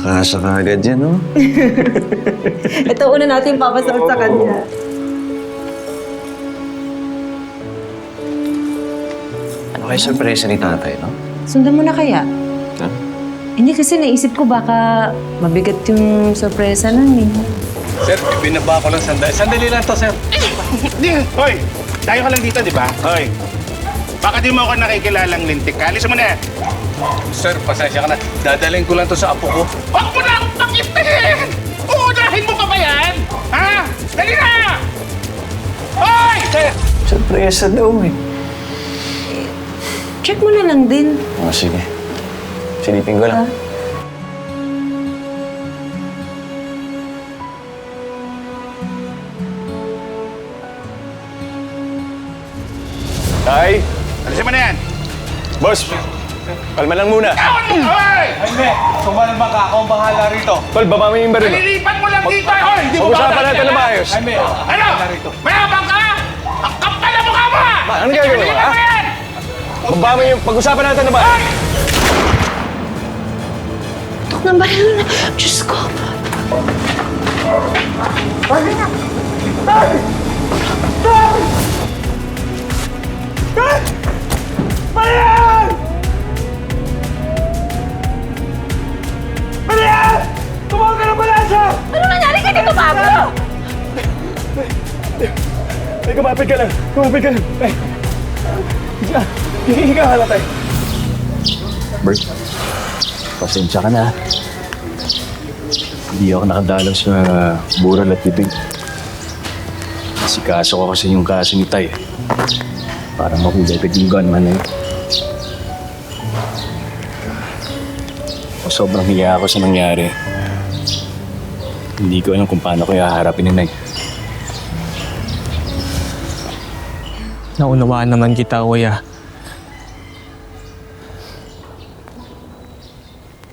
Nakakasa ka agad yan, no? Ito una natin papasok sa kanya. Ano kayo sorpresa ni tatay, no? Sundan mo na kaya? Ha? Hindi kasi naisip ko baka mabigat yung sorpresa nun eh. Sir, binaba ko lang sandali. Sandali lang to, sir. Hindi, hoy! Tayo ka lang dito, di ba? Hoy! Baka di mo ako nakikilalang lintik ka. Alis mo na. Sir, pasensya ka na. Dadalhin ko lang to sa apo ko. Huwag mo na akong pakistahin! Uunahin mo pa ba yan? Ha? Dali na! Hoy! Sir! Sorpresa daw, eh. Check mo na lang din. Oh, sige. Silipin ko lang. Tay! Alisin mo na yan! Boss! Kalma lang muna. Hoy! Hindi! Sumalma ka. Ako ang bahala rito. Tol, baba mo yung baril. Nalilipat mo lang dito! Hoy! Hindi mo Pag-usapan natin na maayos. Jaime, Ano? Mayabang ka? Ang kapal na mukha mo! Ano gagawin mo, ha? Mo yan! Baba mo yung pag-usapan natin na ba? Tok na ba yun? Diyos ko. Ano nangyari kay Tito Pablo? Ay, kumapit ka lang. Kumapit ka lang. Ay. Hihinga ka lang, tay. Bert, pasensya ka na. Hindi ako nakadalaw sa bural at bibig. Kasi kaso ko kasi yung kaso ni Tay. Para mahulay ka yung gunman na yun. Sobrang hiya ako sa nangyari. Hindi ko alam kung paano ko haharapin ni Nay. Naunawaan naman kita, Kuya.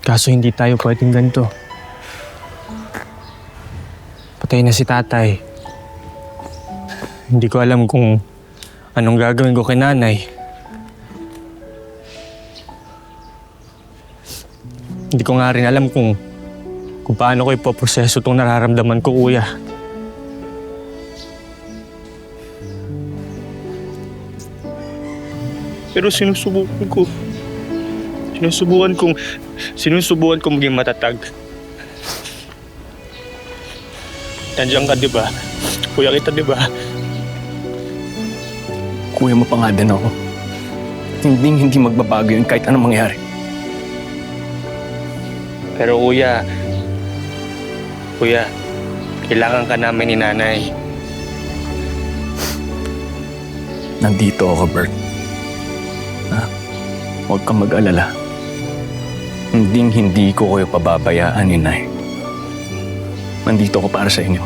Kaso hindi tayo pwedeng ganito. Patay na si tatay. Hindi ko alam kung anong gagawin ko kay nanay. Hindi ko nga rin alam kung paano ko ipoproseso itong nararamdaman ko, Kuya. Pero sinusubukan ko. Sinusubukan kong maging matatag. Nandiyan ka, di ba? Kuya kita, di ba? Kuya mo pa nga din ako. Hindi magbabago yun kahit anong mangyari. Pero kuya, kailangan ka namin ni nanay. Nandito ako, Bert. Ha? Huwag kang mag-alala. Hindi ko kayo pababayaan ni Nay. Nandito ako para sa inyo.